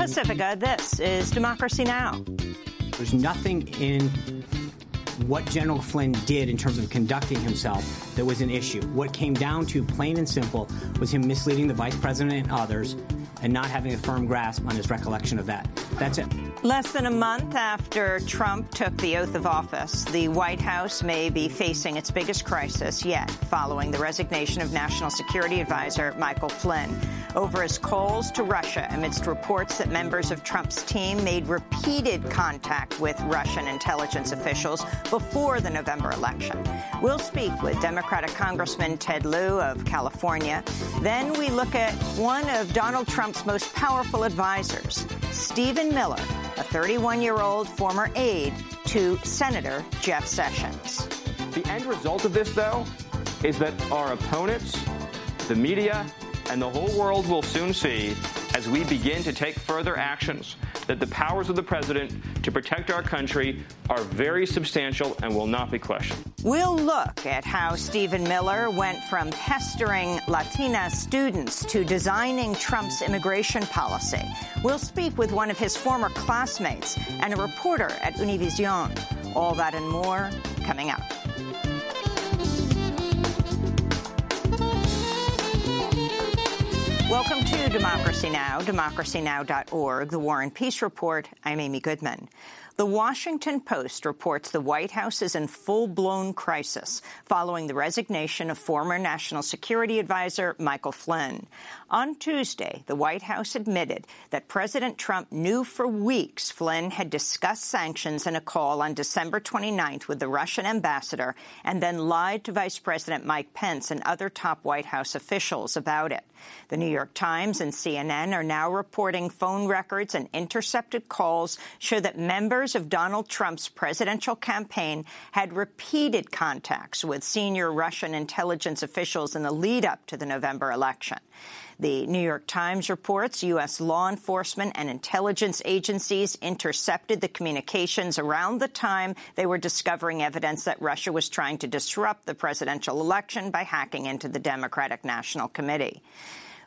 Pacifica, this is Democracy Now! There's nothing in what General Flynn did in terms of conducting himself that was an issue. What came down to, plain and simple, was him misleading the vice president and others and not having a firm grasp on his recollection of that. That's it. Less than a month after Trump took the oath of office, the White House may be facing its biggest crisis yet, following the resignation of National Security Advisor Michael Flynn over his calls to Russia amidst reports that members of Trump's team made repeated contact with Russian intelligence officials before the November election. We'll speak with Democratic Congressman Ted Lieu of California. Then we look at one of Donald Trump's most powerful advisors, Stephen Miller, a 31-year-old former aide to Senator Jeff Sessions. The end result of this, though, is that our opponents, the media, and the whole world will soon see, as we begin to take further actions, that the powers of the president to protect our country are very substantial and will not be questioned. We'll look at how Stephen Miller went from pestering Latina students to designing Trump's immigration policy. We'll speak with one of his former classmates and a reporter at Univision. All that and more coming up. Welcome to Democracy Now!, democracynow.org, The War and Peace Report. I'm Amy Goodman. The Washington Post reports the White House is in full-blown crisis following the resignation of former National Security Advisor Michael Flynn. On Tuesday, the White House admitted that President Trump knew for weeks Flynn had discussed sanctions in a call on December 29th with the Russian ambassador and then lied to Vice President Mike Pence and other top White House officials about it. The New York Times and CNN are now reporting phone records and intercepted calls show that members of Donald Trump's presidential campaign had repeated contacts with senior Russian intelligence officials in the lead-up to the November election. The New York Times reports U.S. law enforcement and intelligence agencies intercepted the communications around the time they were discovering evidence that Russia was trying to disrupt the presidential election by hacking into the Democratic National Committee.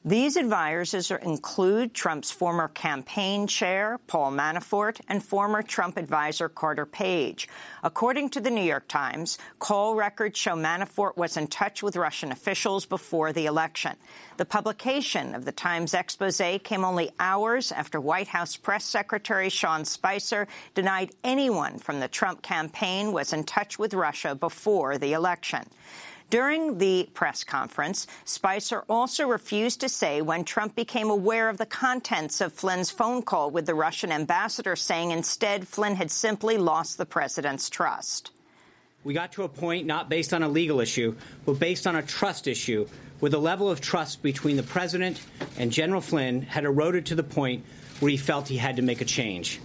These advisors include Trump's former campaign chair, Paul Manafort, and former Trump advisor Carter Page. According to the New York Times, call records show Manafort was in touch with Russian officials before the election. The publication of the Times expose came only hours after White House Press Secretary Sean Spicer denied anyone from the Trump campaign was in touch with Russia before the election. During the press conference, Spicer also refused to say when Trump became aware of the contents of Flynn's phone call with the Russian ambassador, saying instead Flynn had simply lost the president's trust. We got to a point not based on a legal issue, but based on a trust issue, where the level of trust between the president and General Flynn had eroded to the point where he felt he had to make a change.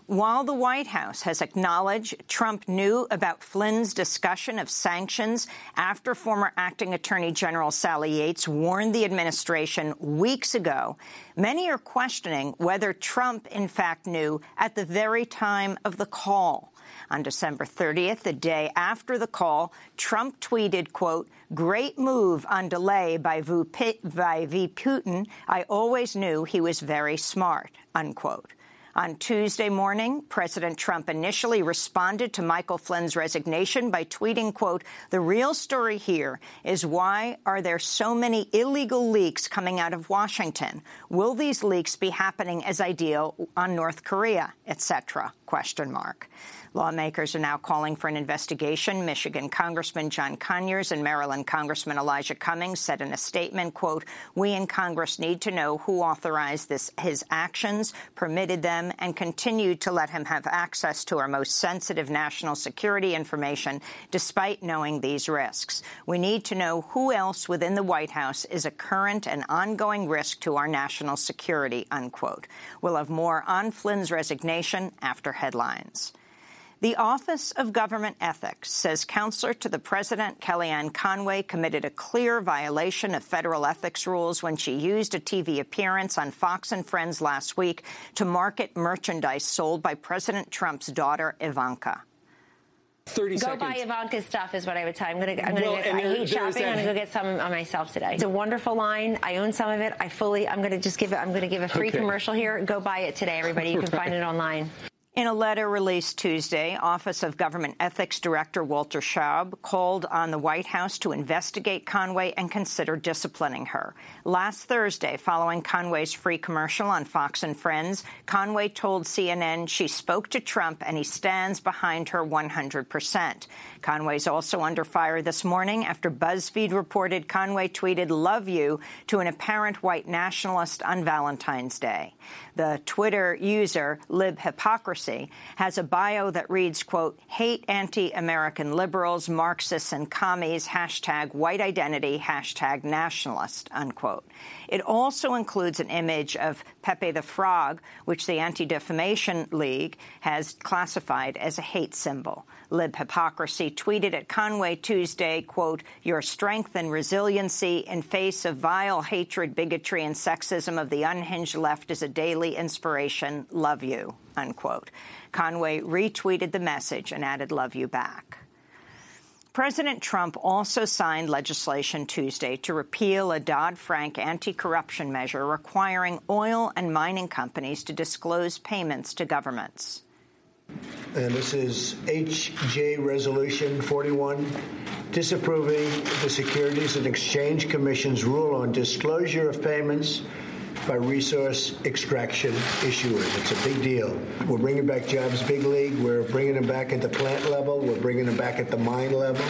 While the White House has acknowledged Trump knew about Flynn's discussion of sanctions after former acting Attorney General Sally Yates warned the administration weeks ago, many are questioning whether Trump, in fact, knew at the very time of the call. On December 30th, the day after the call, Trump tweeted, quote, "Great move on delay by V. Putin. I always knew he was very smart," unquote. On Tuesday morning, President Trump initially responded to Michael Flynn's resignation by tweeting, quote, "The real story here is why are there so many illegal leaks coming out of Washington? Will these leaks be happening as I deal on North Korea, etc.?" question mark. Lawmakers are now calling for an investigation. Michigan Congressman John Conyers and Maryland Congressman Elijah Cummings said in a statement, quote, "We in Congress need to know who authorized his actions, permitted them, and continued to let him have access to our most sensitive national security information despite knowing these risks. We need to know who else within the White House is a current and ongoing risk to our national security," unquote. We'll have more on Flynn's resignation after headlines. The Office of Government Ethics says counselor to the president, Kellyanne Conway, committed a clear violation of federal ethics rules when she used a TV appearance on Fox and Friends last week to market merchandise sold by President Trump's daughter, Ivanka. 30 Go seconds. buy Ivanka's stuff is what I would tell. I hate shopping. I'm going to go get some on myself today. It's a wonderful line. I own some of it. I'm going to give a free commercial here. Go buy it today, everybody. You can find it online. In a letter released Tuesday, Office of Government Ethics Director Walter Schaub called on the White House to investigate Conway and consider disciplining her. Last Thursday, following Conway's free commercial on Fox and Friends, Conway told CNN she spoke to Trump and he stands behind her 100%. Conway's also under fire this morning after BuzzFeed reported Conway tweeted "Love you" to an apparent white nationalist on Valentine's Day. The Twitter user LibHypocrisy has a bio that reads, quote, "Hate anti-American liberals, Marxists and commies, #white identity, #nationalist," unquote. It also includes an image of Pepe the Frog, which the Anti-Defamation League has classified as a hate symbol. LibHypocrisy tweeted at Conway Tuesday, quote, "Your strength and resiliency in face of vile hatred, bigotry, and sexism of the unhinged left is a daily inspiration. Love you," unquote. Conway retweeted the message and added "love you" back. President Trump also signed legislation Tuesday to repeal a Dodd-Frank anti-corruption measure requiring oil and mining companies to disclose payments to governments. And this is HJ Resolution 41, disapproving the Securities and Exchange Commission's rule on disclosure of payments by resource extraction issuers. It's a big deal. We're bringing back jobs big league. We're bringing them back at the plant level. We're bringing them back at the mine level.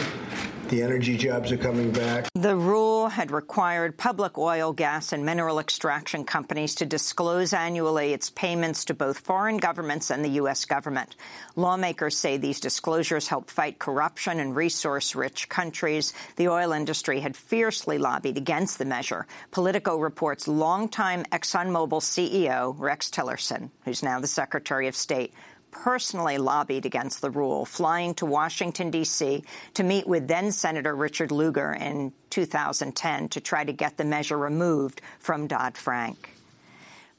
The energy jobs are coming back. The rule had required public oil, gas, and mineral extraction companies to disclose annually its payments to both foreign governments and the U.S. government. Lawmakers say these disclosures help fight corruption in resource-rich countries. The oil industry had fiercely lobbied against the measure. Politico reports longtime ExxonMobil CEO Rex Tillerson, who's now the Secretary of State, personally lobbied against the rule, flying to Washington, D.C. to meet with then-Senator Richard Lugar in 2010 to try to get the measure removed from Dodd-Frank.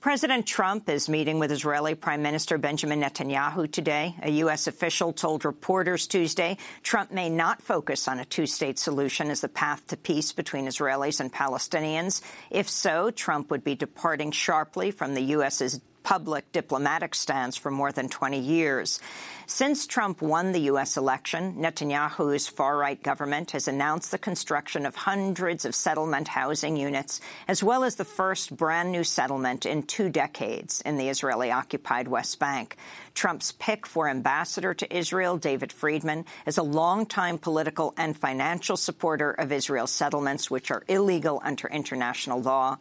President Trump is meeting with Israeli Prime Minister Benjamin Netanyahu today. A U.S. official told reporters Tuesday Trump may not focus on a two-state solution as the path to peace between Israelis and Palestinians. If so, Trump would be departing sharply from the U.S.'s public diplomatic stance for more than 20 years. Since Trump won the U.S. election, Netanyahu's far-right government has announced the construction of hundreds of settlement housing units, as well as the first brand-new settlement in 2 decades in the Israeli-occupied West Bank. Trump's pick for ambassador to Israel, David Friedman, is a longtime political and financial supporter of Israel's settlements, which are illegal under international law.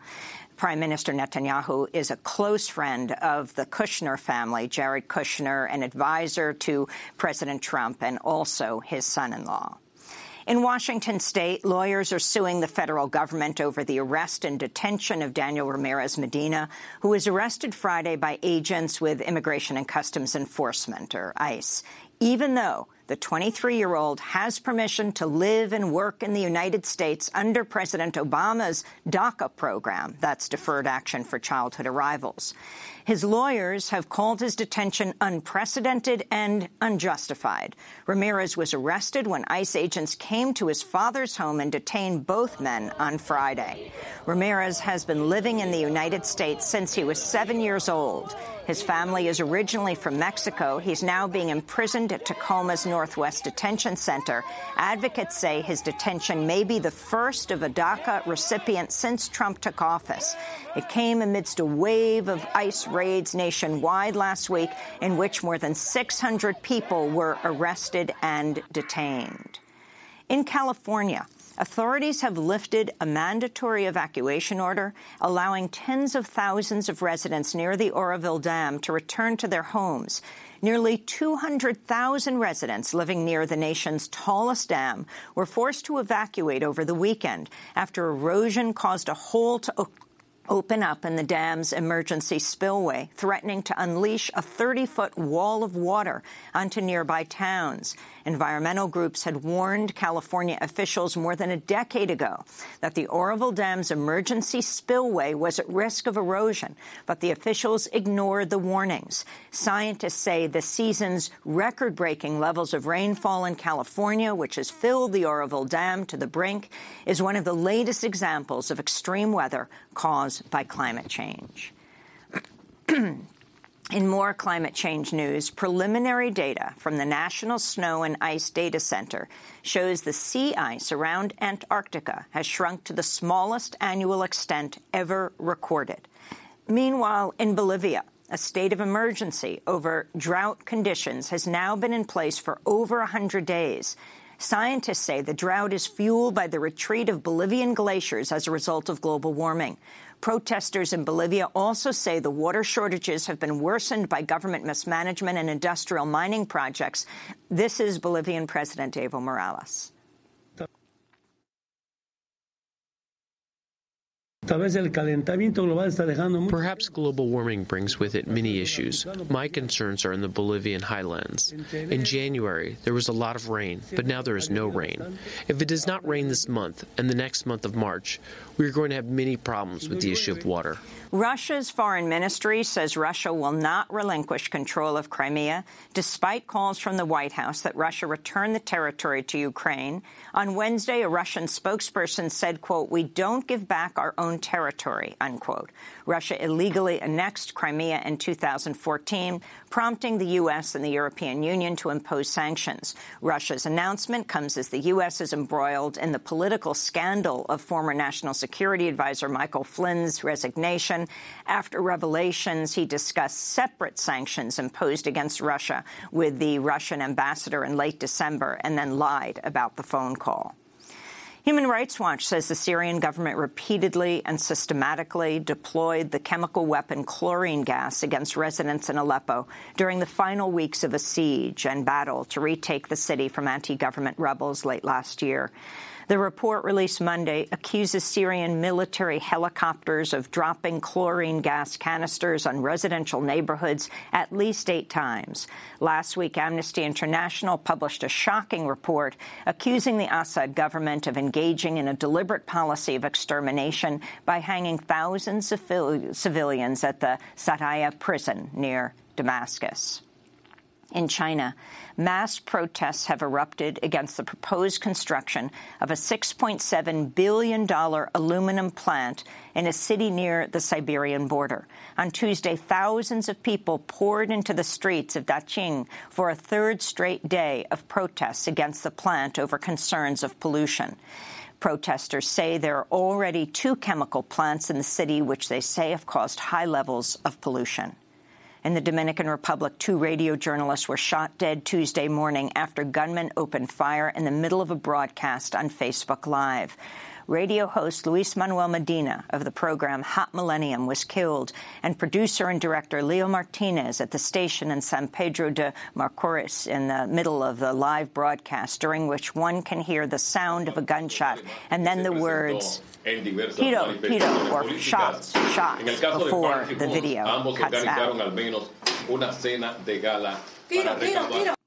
Prime Minister Netanyahu is a close friend of the Kushner family, Jared Kushner, an advisor to President Trump, and also his son-in-law. In Washington state, lawyers are suing the federal government over the arrest and detention of Daniel Ramirez Medina, who was arrested Friday by agents with Immigration and Customs Enforcement, or ICE, even though the 23-year-old has permission to live and work in the United States under President Obama's DACA program, that's Deferred Action for Childhood Arrivals. His lawyers have called his detention unprecedented and unjustified. Ramirez was arrested when ICE agents came to his father's home and detained both men on Friday. Ramirez has been living in the United States since he was 7 years old. His family is originally from Mexico. He's now being imprisoned at Tacoma's Northwest Detention Center. Advocates say his detention may be the first of a DACA recipient since Trump took office. It came amidst a wave of ICE raids nationwide last week in which more than 600 people were arrested and detained. In California, authorities have lifted a mandatory evacuation order, allowing tens of thousands of residents near the Oroville Dam to return to their homes. Nearly 200,000 residents living near the nation's tallest dam were forced to evacuate over the weekend after erosion caused a hole to open up in the dam's emergency spillway, threatening to unleash a 30-foot wall of water onto nearby towns. Environmental groups had warned California officials more than a decade ago that the Oroville Dam's emergency spillway was at risk of erosion, but the officials ignored the warnings. Scientists say the season's record-breaking levels of rainfall in California, which has filled the Oroville Dam to the brink, is one of the latest examples of extreme weather caused by climate change. In more climate change news, preliminary data from the National Snow and Ice Data Center shows the sea ice around Antarctica has shrunk to the smallest annual extent ever recorded. Meanwhile, in Bolivia, a state of emergency over drought conditions has now been in place for over 100 days. Scientists say the drought is fueled by the retreat of Bolivian glaciers as a result of global warming. Protesters in Bolivia also say the water shortages have been worsened by government mismanagement and industrial mining projects. This is Bolivian President Evo Morales. Perhaps global warming brings with it many issues. My concerns are in the Bolivian highlands. In January, there was a lot of rain, but now there is no rain. If it does not rain this month and the next month of March, we are going to have many problems with the issue of water. Russia's foreign ministry says Russia will not relinquish control of Crimea, despite calls from the White House that Russia return the territory to Ukraine. On Wednesday, a Russian spokesperson said, quote, "We don't give back our own territory," unquote. Russia illegally annexed Crimea in 2014, prompting the U.S. and the European Union to impose sanctions. Russia's announcement comes as the U.S. is embroiled in the political scandal of former National Security Advisor Michael Flynn's resignation. After revelations, he discussed separate sanctions imposed against Russia with the Russian ambassador in late December and then lied about the phone call. Human Rights Watch says the Syrian government repeatedly and systematically deployed the chemical weapon chlorine gas against residents in Aleppo during the final weeks of a siege and battle to retake the city from anti-government rebels late last year. The report released Monday accuses Syrian military helicopters of dropping chlorine gas canisters on residential neighborhoods at least 8 times. Last week, Amnesty International published a shocking report accusing the Assad government of engaging in a deliberate policy of extermination by hanging thousands of civilians at the Saraya prison near Damascus. In China, mass protests have erupted against the proposed construction of a $6.7 billion aluminum plant in a city near the Siberian border. On Tuesday, thousands of people poured into the streets of Daqing for a third straight day of protests against the plant over concerns of pollution. Protesters say there are already 2 chemical plants in the city which they say have caused high levels of pollution. In the Dominican Republic, 2 radio journalists were shot dead Tuesday morning after gunmen opened fire in the middle of a broadcast on Facebook Live. Radio host Luis Manuel Medina of the program Hot Millennium was killed, and producer and director Leo Martinez at the station in San Pedro de Macorís in the middle of the live broadcast, during which one can hear the sound of a gunshot and then the words "Pito, pito," or shots, before the video cuts out.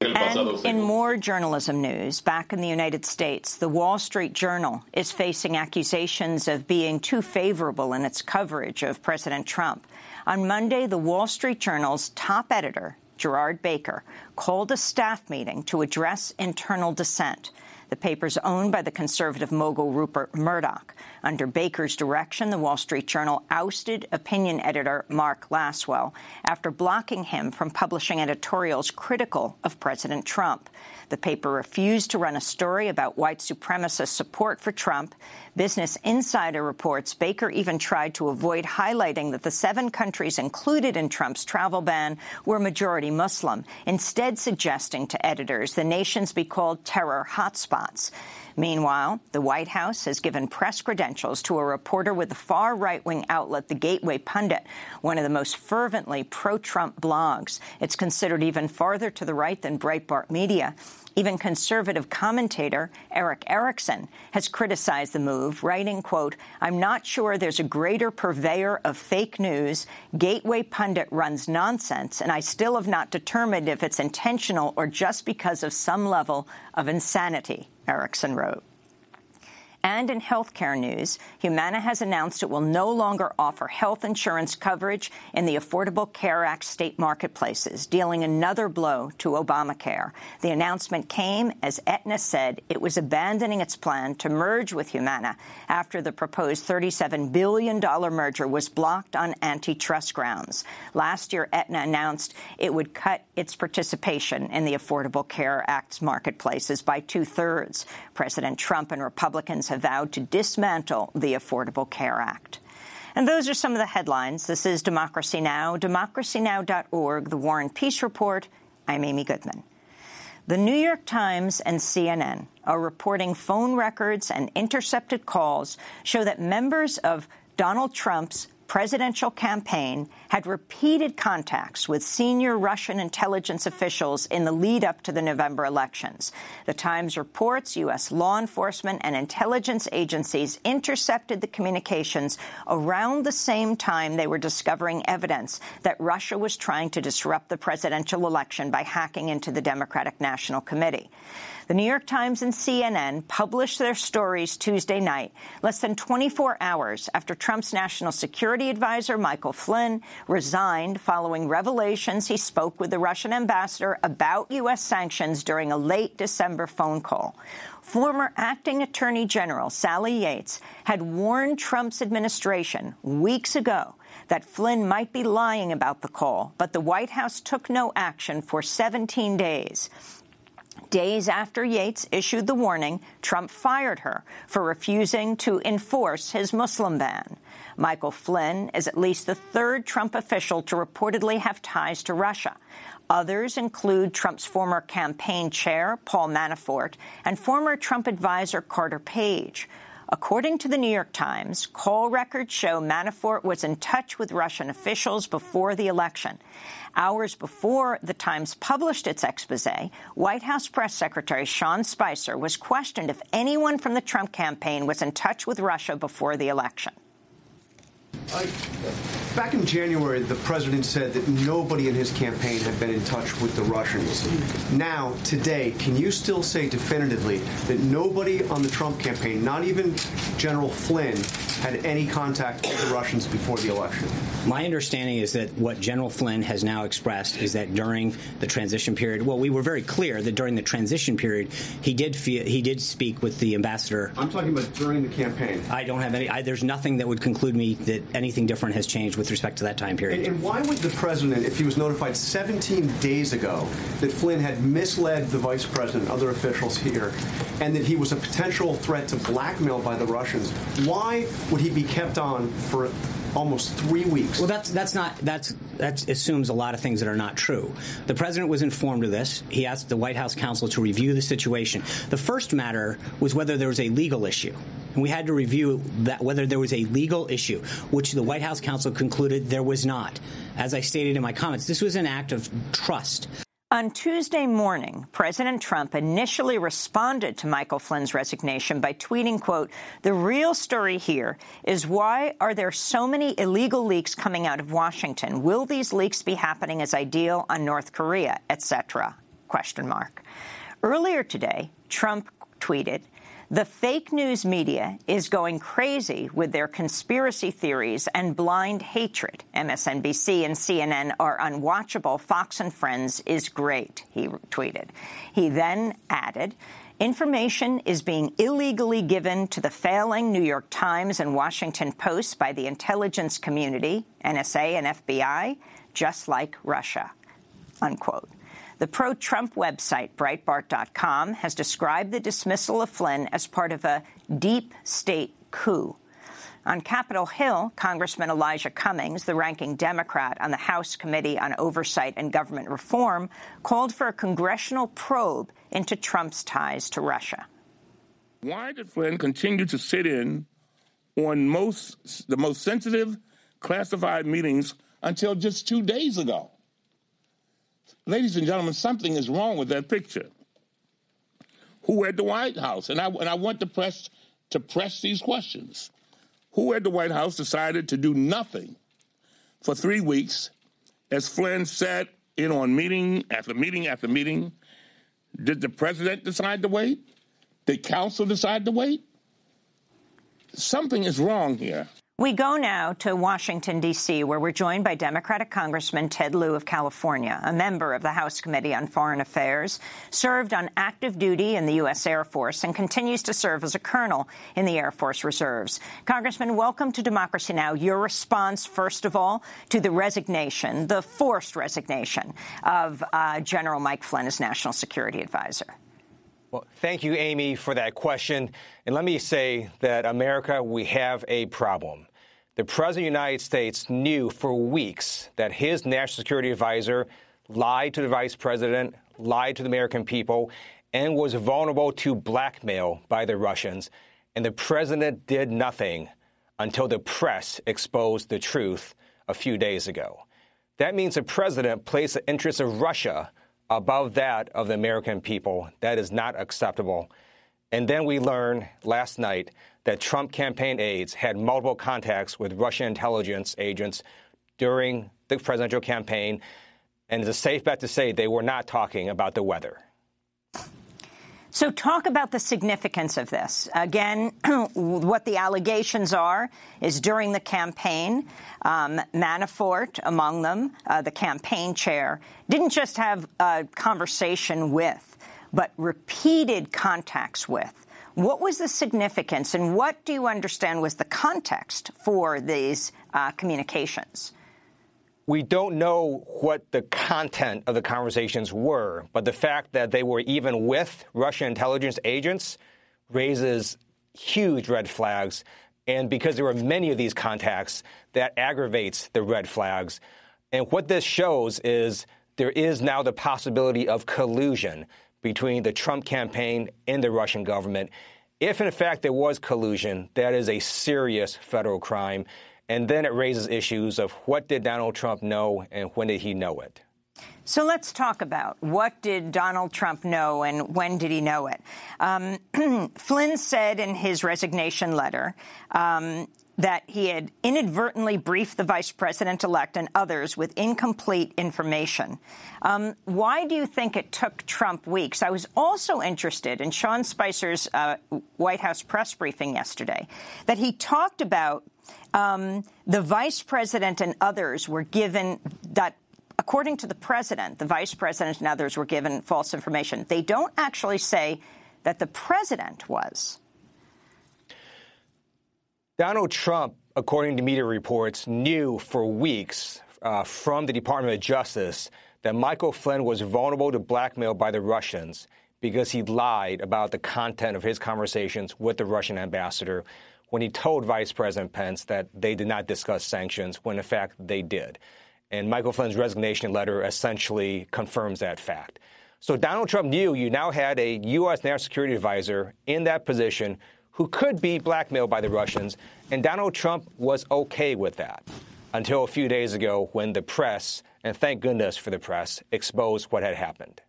And in more journalism news, back in the United States, the Wall Street Journal is facing accusations of being too favorable in its coverage of President Trump. On Monday, the Wall Street Journal's top editor, Gerard Baker, called a staff meeting to address internal dissent. The paper is owned by the conservative mogul Rupert Murdoch. Under Baker's direction, the Wall Street Journal ousted opinion editor Mark Laswell after blocking him from publishing editorials critical of President Trump. The paper refused to run a story about white supremacist support for Trump. Business Insider reports Baker even tried to avoid highlighting that the 7 countries included in Trump's travel ban were majority Muslim, instead suggesting to editors the nations be called terror hotspots. Meanwhile, the White House has given press credentials to a reporter with the far right-wing outlet The Gateway Pundit, one of the most fervently pro-Trump blogs. It's considered even farther to the right than Breitbart Media. Even conservative commentator Eric Erickson has criticized the move, writing, quote, "I'm not sure there's a greater purveyor of fake news. Gateway Pundit runs nonsense, and I still have not determined if it's intentional or just because of some level of insanity," Erickson wrote. And in healthcare news, Humana has announced it will no longer offer health insurance coverage in the Affordable Care Act state marketplaces, dealing another blow to Obamacare. The announcement came as Aetna said it was abandoning its plan to merge with Humana after the proposed $37 billion merger was blocked on antitrust grounds. Last year, Aetna announced it would cut its participation in the Affordable Care Act's marketplaces by 2/3. President Trump and Republicans have vowed to dismantle the Affordable Care Act. And those are some of the headlines. This is Democracy Now!, democracynow.org, The War and Peace Report. I'm Amy Goodman. The New York Times and CNN are reporting phone records and intercepted calls show that members of Donald Trump's presidential campaign had repeated contacts with senior Russian intelligence officials in the lead-up to the November elections. The Times reports U.S. law enforcement and intelligence agencies intercepted the communications around the same time they were discovering evidence that Russia was trying to disrupt the presidential election by hacking into the Democratic National Committee. The New York Times and CNN published their stories Tuesday night, less than 24 hours after Trump's national security advisor, Michael Flynn, resigned following revelations he spoke with the Russian ambassador about U.S. sanctions during a late December phone call. Former acting Attorney General Sally Yates had warned Trump's administration weeks ago that Flynn might be lying about the call, but the White House took no action for 17 days. Days after Yates issued the warning, Trump fired her for refusing to enforce his Muslim ban. Michael Flynn is at least the third Trump official to reportedly have ties to Russia. Others include Trump's former campaign chair, Paul Manafort, and former Trump advisor Carter Page. According to the New York Times, call records show Manafort was in touch with Russian officials before the election. Hours before the Times published its expose, White House Press Secretary Sean Spicer was questioned if anyone from the Trump campaign was in touch with Russia before the election. Back in January, the president said that nobody in his campaign had been in touch with the Russians. Now, today, can you still say definitively that nobody on the Trump campaign, not even General Flynn, had any contact with the Russians before the election? My understanding is that what General Flynn has now expressed is that during the transition period, well, we were very clear that during the transition period, he did speak with the ambassador. I'm talking about during the campaign. I don't have any. There's nothing that would conclude me that anything different has changed with respect to that time period. And why would the president, if he was notified 17 days ago that Flynn had misled the vice president, other officials here, and that he was a potential threat to blackmail by the Russians, why would he be kept on for almost 3 weeks? Well, that assumes a lot of things that are not true. The president was informed of this. He asked the White House counsel to review the situation. The first matter was whether there was a legal issue. And we had to review that whether there was a legal issue, which the White House counsel concluded there was not. As I stated in my comments, this was an act of trust. On Tuesday morning, President Trump initially responded to Michael Flynn's resignation by tweeting, quote, "The real story here is why are there so many illegal leaks coming out of Washington? Will these leaks be happening as I deal on North Korea, etc.?" ? Earlier today, Trump tweeted, "The fake news media is going crazy with their conspiracy theories and blind hatred. MSNBC and CNN are unwatchable. Fox and Friends is great," he tweeted. He then added, "Information is being illegally given to the failing New York Times and Washington Post by the intelligence community, NSA and FBI, just like Russia," unquote. The pro-Trump website Breitbart.com has described the dismissal of Flynn as part of a deep state coup. On Capitol Hill, Congressman Elijah Cummings, the ranking Democrat on the House Committee on Oversight and Government Reform, called for a congressional probe into Trump's ties to Russia. Why did Flynn continue to sit in on the most sensitive classified meetings until just 2 days ago? Ladies and gentlemen, something is wrong with that picture. Who at the White House? And I want the press to press these questions. Who at the White House decided to do nothing for 3 weeks as Flynn sat in on meeting after meeting after meeting? Did the president decide to wait? Did counsel decide to wait? Something is wrong here. We go now to Washington, D.C., where we're joined by Democratic Congressman Ted Lieu of California, a member of the House Committee on Foreign Affairs, served on active duty in the U.S. Air Force, and continues to serve as a colonel in the Air Force Reserves. Congressman, welcome to Democracy Now! Your response, first of all, to the resignation, the forced resignation of General Mike Flynn as National Security Advisor. Well, thank you, Amy, for that question. And let me say that, America, we have a problem. The President of the United States knew for weeks that his national security advisor lied to the vice president, lied to the American people, and was vulnerable to blackmail by the Russians. And the president did nothing until the press exposed the truth a few days ago. That means the president placed the interests of Russia above that of the American people. That is not acceptable. And then we learned last night that Trump campaign aides had multiple contacts with Russian intelligence agents during the presidential campaign. And it's a safe bet to say they were not talking about the weather. So talk about the significance of this. Again, what the allegations are is during the campaign, Manafort, among them, the campaign chair, didn't just have a conversation with, but repeated contacts with. What was the significance, and what do you understand was the context for these communications? We don't know what the content of the conversations were, but the fact that they were even with Russian intelligence agents raises huge red flags. And because there were many of these contacts, that aggravates the red flags. And what this shows is there is now the possibility of collusion between the Trump campaign and the Russian government. If, in fact, there was collusion, that is a serious federal crime. And then it raises issues of what did Donald Trump know and when did he know it? So let's talk about what did Donald Trump know and when did he know it? Flynn said in his resignation letter that he had inadvertently briefed the vice president-elect and others with incomplete information. Why do you think it took Trump weeks? I was also interested in Sean Spicer's White House press briefing yesterday, that he talked about the vice president and others were given that, according to the president, the vice president and others were given false information. They don't actually say that the president was. Donald Trump, according to media reports, knew for weeks from the Department of Justice that Michael Flynn was vulnerable to blackmail by the Russians because he lied about the content of his conversations with the Russian ambassador when he told Vice President Pence that they did not discuss sanctions, when in fact they did. And Michael Flynn's resignation letter essentially confirms that fact. So Donald Trump knew you now had a U.S. national security advisor in that position who could be blackmailed by the Russians, and Donald Trump was okay with that until a few days ago when the press, and thank goodness for the press, exposed what had happened.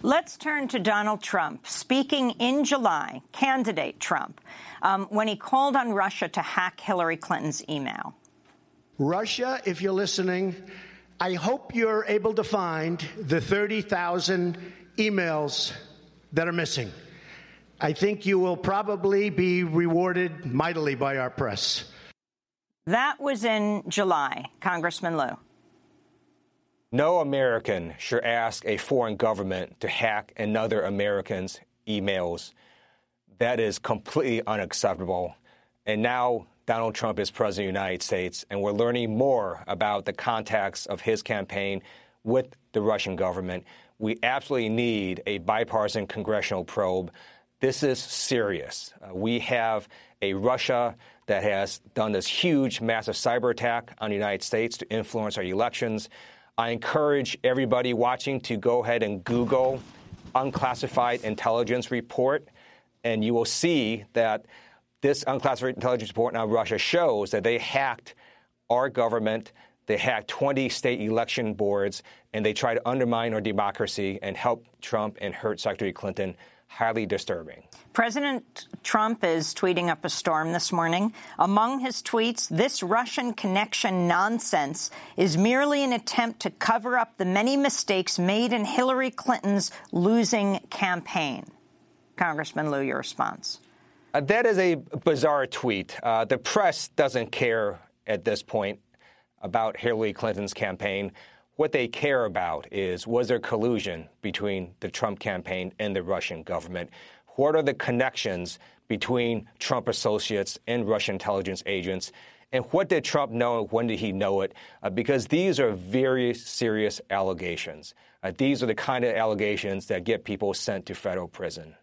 Let's turn to Donald Trump. Speaking in July, candidate Trump, when he called on Russia to hack Hillary Clinton's email. Russia, if you're listening, I hope you're able to find the 30,000 emails that are missing. I think you will probably be rewarded mightily by our press. That was in July. Congressman Lieu. No American should ask a foreign government to hack another American's emails. That is completely unacceptable. And now Donald Trump is president of the United States, and we're learning more about the contacts of his campaign with the Russian government. We absolutely need a bipartisan congressional probe. This is serious. We have a Russia that has done this huge, massive cyber attack on the United States to influence our elections. I encourage everybody watching to go ahead and Google unclassified intelligence report. And you will see that this unclassified intelligence report on Russia shows that they hacked our government, they hacked 20 state election boards, and they try to undermine our democracy and help Trump and hurt Secretary Clinton. Highly disturbing. President Trump is tweeting up a storm this morning. Among his tweets, this Russian connection nonsense is merely an attempt to cover up the many mistakes made in Hillary Clinton's losing campaign. Congressman Lieu, your response. That is a bizarre tweet. The press doesn't care at this point about Hillary Clinton's campaign. What they care about is, was there collusion between the Trump campaign and the Russian government? What are the connections between Trump associates and Russian intelligence agents? And what did Trump know and when did he know it? Because these are very serious allegations. These are the kind of allegations that get people sent to federal prison.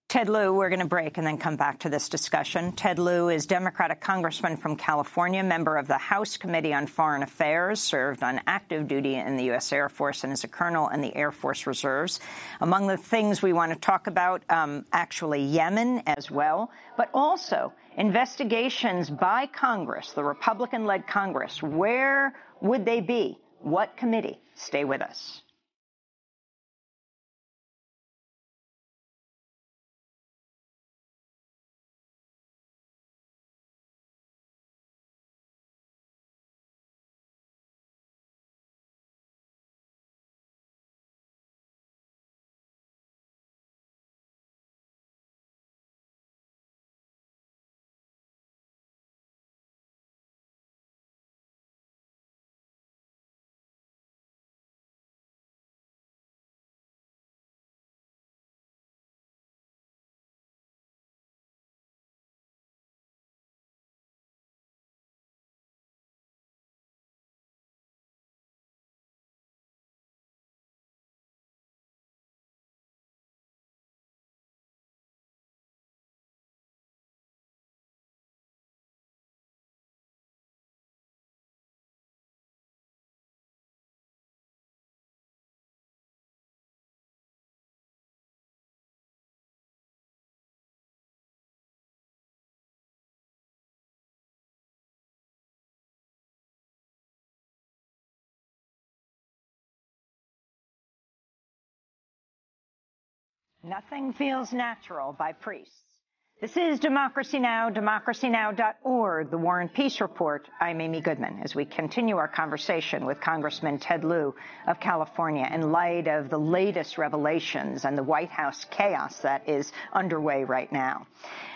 Ted Lieu, we're going to break and then come back to this discussion. Ted Lieu is Democratic congressman from California, member of the House Committee on Foreign Affairs, served on active duty in the U.S. Air Force and is a colonel in the Air Force Reserves. Among the things we want to talk about, actually Yemen as well, but also investigations by Congress, the Republican-led Congress. Where would they be? What committee? Stay with us. Nothing feels natural by priests. This is Democracy Now!, democracynow.org, the War and Peace Report. I'm Amy Goodman as we continue our conversation with Congressman Ted Lieu of California in light of the latest revelations and the White House chaos that is underway right now.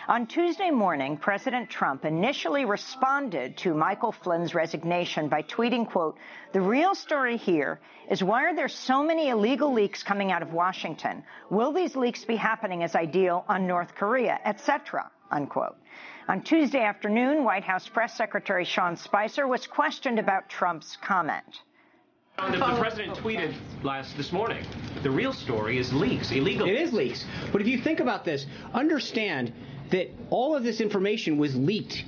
On Tuesday morning, President Trump initially responded to Michael Flynn's resignation by tweeting, quote, "The real story here is why are there so many illegal leaks coming out of Washington? Will these leaks be happening as I deal on North Korea, etc., unquote. On Tuesday afternoon, White House Press Secretary Sean Spicer was questioned about Trump's comment. The president tweeted this morning, the real story is leaks, illegal. It is leaks. But if you think about this, understand that all of this information was leaked.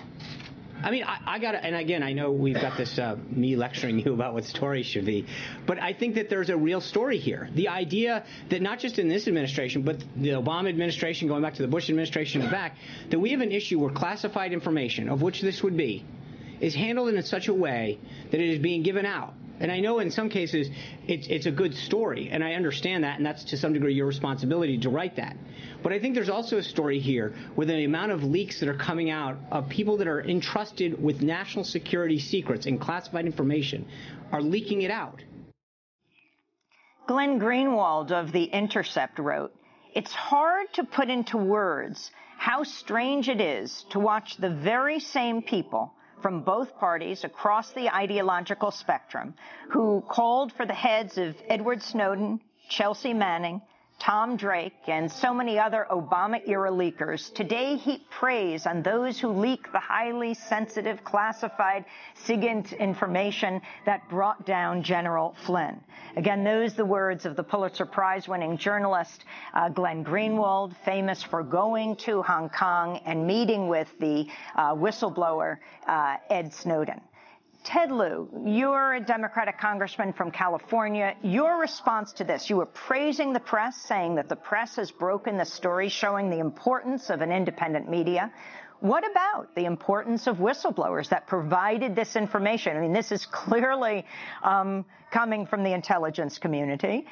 I mean, I got to, and again, I know we've got this, me lecturing you about what stories should be, but I think that there's a real story here. The idea that not just in this administration, but the Obama administration, going back to the Bush administration and back, that we have an issue where classified information, of which this would be, is handled in such a way that it is being given out. And I know in some cases it's a good story, and I understand that, and that's to some degree your responsibility to write that. But I think there's also a story here where the amount of leaks that are coming out of people that are entrusted with national security secrets and classified information are leaking it out. Glenn Greenwald of The Intercept wrote, "It's hard to put into words how strange it is to watch the very same people from both parties across the ideological spectrum who called for the heads of Edward Snowden, Chelsea Manning, Tom Drake, and so many other Obama-era leakers today heap praise on those who leak the highly sensitive, classified SIGINT information that brought down General Flynn." Again, those are the words of the Pulitzer Prize-winning journalist Glenn Greenwald, famous for going to Hong Kong and meeting with the whistleblower Ed Snowden. Ted Lieu, you're a Democratic congressman from California. Your response to this, you were praising the press, saying that the press has broken the story, showing the importance of an independent media. What about the importance of whistleblowers that provided this information? I mean, this is clearly coming from the intelligence community.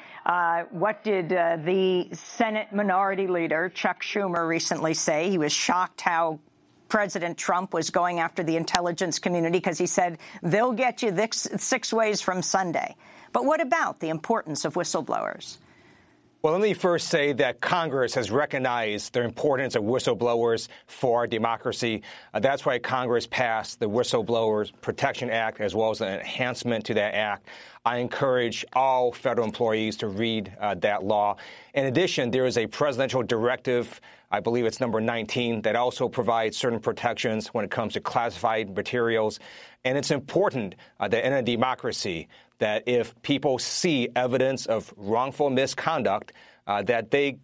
What did the Senate Minority Leader, Chuck Schumer, recently say? He was shocked how President Trump was going after the intelligence community because he said, they'll get you this 6 ways from Sunday. But what about the importance of whistleblowers? Well, let me first say that Congress has recognized the importance of whistleblowers for our democracy. That's why Congress passed the Whistleblowers Protection Act, as well as an enhancement to that act. I encourage all federal employees to read that law. In addition, there is a presidential directive, I believe it's number 19, that also provides certain protections when it comes to classified materials. And it's important that in a democracy that if people see evidence of wrongful misconduct, that they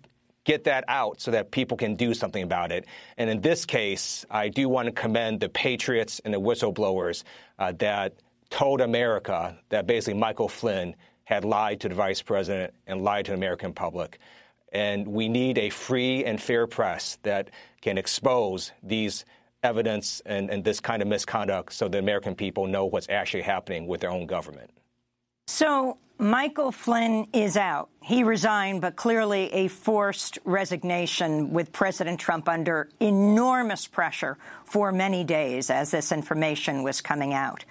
get that out so that people can do something about it. And in this case, I do want to commend the patriots and the whistleblowers that told America that basically Michael Flynn had lied to the vice president and lied to the American public. And we need a free and fair press that can expose these evidence and this kind of misconduct so the American people know what's actually happening with their own government. So Michael Flynn is out. He resigned, but clearly a forced resignation with President Trump under enormous pressure for many days as this information was coming out.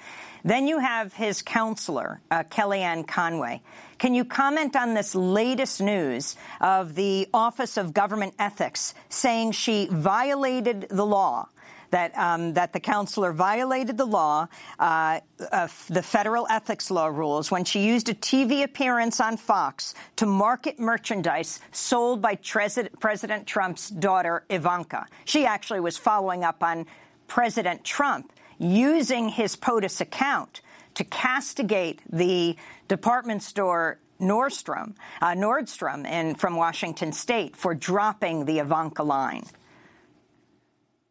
Then you have his counselor, Kellyanne Conway. Can you comment on this latest news of the Office of Government Ethics saying she violated the law? That the counselor violated the law, the federal ethics law rules, when she used a TV appearance on Fox to market merchandise sold by President Trump's daughter, Ivanka. She actually was following up on President Trump using his POTUS account to castigate the department store Nordstrom from Washington State for dropping the Ivanka line.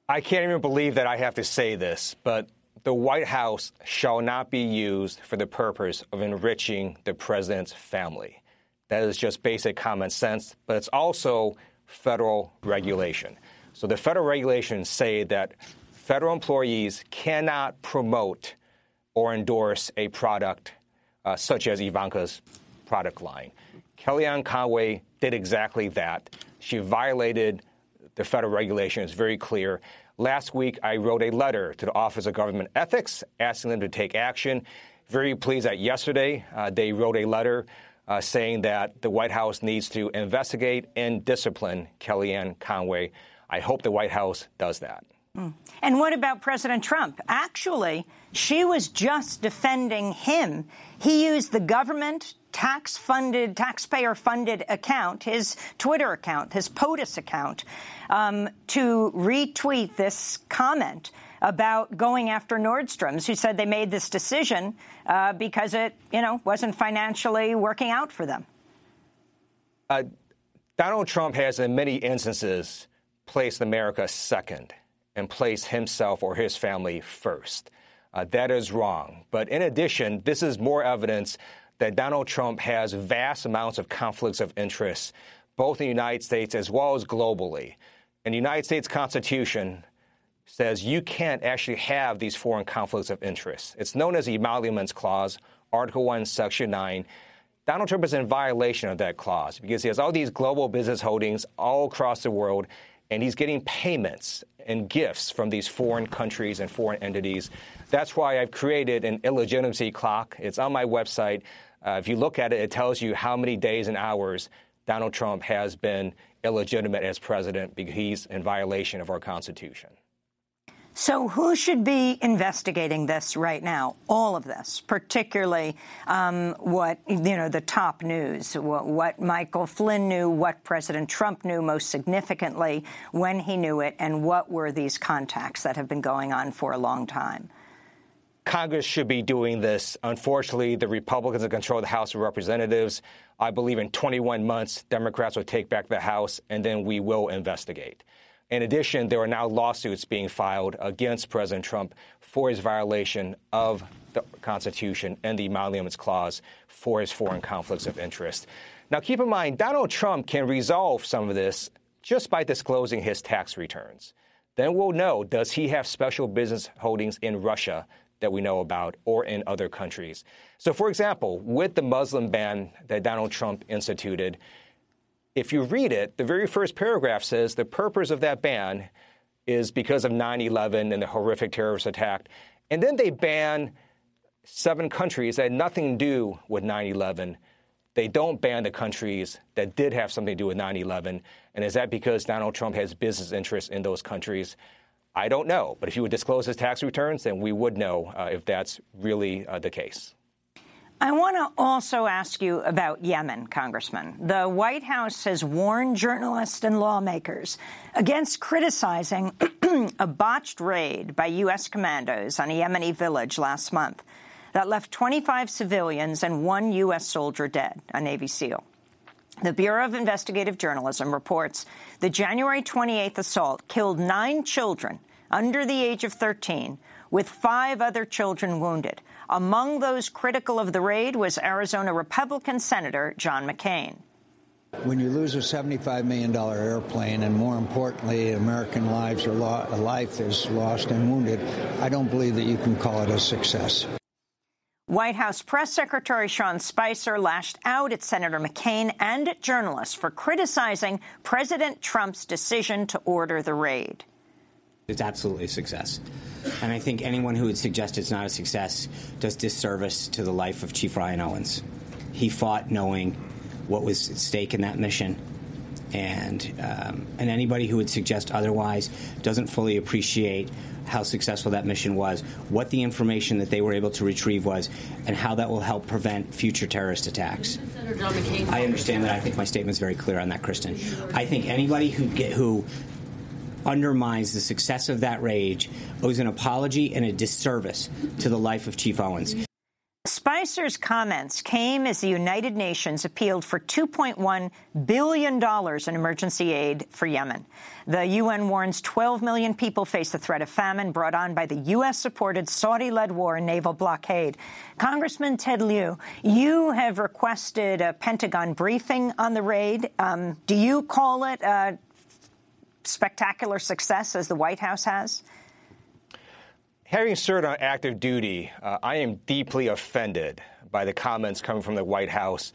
I can't even believe that I have to say this, but the White House shall not be used for the purpose of enriching the president's family. That is just basic common sense, but it's also federal regulation. So the federal regulations say that federal employees cannot promote or endorse a product such as Ivanka's product line. Kellyanne Conway did exactly that. She violated the federal regulation. Is very clear. Last week, I wrote a letter to the Office of Government Ethics asking them to take action. Very pleased that yesterday they wrote a letter saying that the White House needs to investigate and discipline Kellyanne Conway. I hope the White House does that. And what about President Trump? Actually, she was just defending him. He used the government taxpayer-funded account, his Twitter account, his POTUS account, to retweet this comment about going after Nordstrom's, who said they made this decision because it, wasn't financially working out for them. Donald Trump has, in many instances, placed America second and placed himself or his family first. That is wrong. But in addition, this is more evidence that Donald Trump has vast amounts of conflicts of interest, both in the United States as well as globally. And the United States Constitution says you can't actually have these foreign conflicts of interest. It's known as the Emoluments Clause, Article 1, Section 9. Donald Trump is in violation of that clause because he has all these global business holdings all across the world, and he's getting payments and gifts from these foreign countries and foreign entities. That's why I've created an illegitimacy clock. It's on my website. If you look at it, it tells you how many days and hours Donald Trump has been illegitimate as president because he's in violation of our Constitution. So who should be investigating this right now, all of this, particularly the top news, what Michael Flynn knew, what President Trump knew most significantly, when he knew it, and what were these contacts that have been going on for a long time? Congress should be doing this. Unfortunately, the Republicans that control the House of Representatives, I believe in 21 months, Democrats will take back the House, and then we will investigate. In addition, there are now lawsuits being filed against President Trump for his violation of the Constitution and the Emoluments Clause for his foreign conflicts of interest. Now, keep in mind, Donald Trump can resolve some of this just by disclosing his tax returns. Then we'll know, does he have special business holdings in Russia that we know about or in other countries? So, for example, with the Muslim ban that Donald Trump instituted, if you read it, the very first paragraph says the purpose of that ban is because of 9/11 and the horrific terrorist attack. And then they ban 7 countries that had nothing to do with 9/11. They don't ban the countries that did have something to do with 9/11. And is that because Donald Trump has business interests in those countries? I don't know. But if he would disclose his tax returns, then we would know if that's really the case. I want to also ask you about Yemen, Congressman. The White House has warned journalists and lawmakers against criticizing a botched raid by U.S. commandos on a Yemeni village last month that left 25 civilians and 1 U.S. soldier dead, a Navy SEAL. The Bureau of Investigative Journalism reports the January 28th assault killed 9 children under the age of 13, with 5 other children wounded. Among those critical of the raid was Arizona Republican Senator John McCain. When you lose a $75 million airplane, and more importantly, American lives are a life is lost and wounded, I don't believe that you can call it a success. White House Press Secretary Sean Spicer lashed out at Senator McCain and at journalists for criticizing President Trump's decision to order the raid. It's absolutely a success. And I think anyone who would suggest it's not a success does disservice to the life of Chief Ryan Owens. He fought knowing what was at stake in that mission. And anybody who would suggest otherwise doesn't fully appreciate how successful that mission was, what the information that they were able to retrieve was, and how that will help prevent future terrorist attacks. I understand that. I think my statement's very clear on that, Kristen. I think anybody who undermines the success of that raid owes an apology and a disservice to the life of Chief Owens. Spicer's comments came as the United Nations appealed for $2.1 billion in emergency aid for Yemen. The UN warns 12 million people face the threat of famine brought on by the U.S.-supported Saudi-led war and naval blockade. Congressman Ted Lieu, you have requested a Pentagon briefing on the raid. Do you call it a spectacular success, as the White House has? Having served on active duty, I am deeply offended by the comments coming from the White House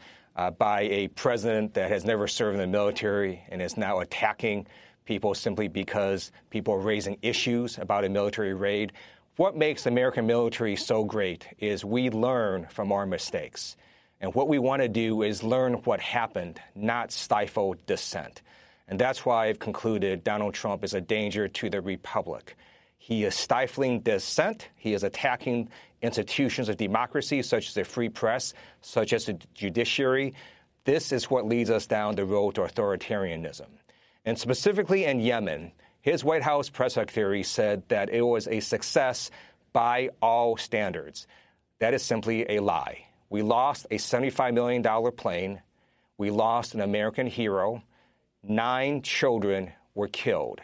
by a president that has never served in the military and is now attacking people simply because people are raising issues about a military raid. What makes the American military so great is we learn from our mistakes. And what we want to do is learn what happened, not stifle dissent. And that's why I've concluded Donald Trump is a danger to the republic. He is stifling dissent. He is attacking institutions of democracy, such as the free press, such as the judiciary. This is what leads us down the road to authoritarianism. And specifically in Yemen, his White House press secretary said that it was a success by all standards. That is simply a lie. We lost a $75 million plane. We lost an American hero. 9 children were killed.